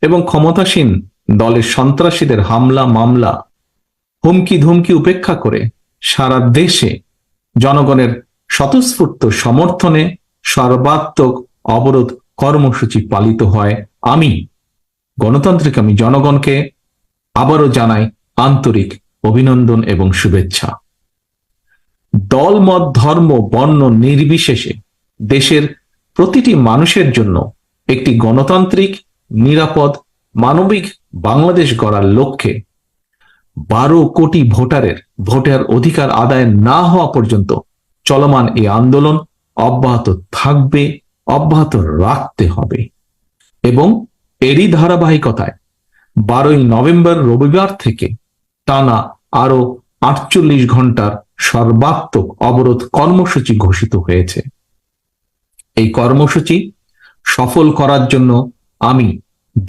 এবং ক্ষমতাসীন দলের সন্ত্রাসীদের হামলা মামলা হুমকি ধুমকি উপেক্ষা করে সারা দেশে জনগণের স্বতঃস্ফূর্ত সমর্থনে সর্বাত্মক অবরোধ কর্মসূচি পালিত হয়। আমি জনগণকে আবারও জানাই আন্তরিক অভিনন্দন এবং শুভেচ্ছা। দল মত ধর্ম বর্ণ নির্বিশেষে দেশের প্রতিটি মানুষের জন্য একটি গণতান্ত্রিক নিরাপদ মানবিক বাংলাদেশ গড়ার লক্ষ্যে 12 কোটি ভোটের অধিকার আদায় না হওয়া পর্যন্ত চলমান এই আন্দোলন অব্যাহত থাকবে, অব্যাহত রাখতে হবে। এবং এরই ধারাবাহিকতায় 12ই নভেম্বর রবিবার থেকে টানা আরো 48 ঘন্টার সর্বাত্মক অবরোধ কর্মসূচি ঘোষিত হয়েছে। এই কর্মসূচি সফল করার জন্য আমি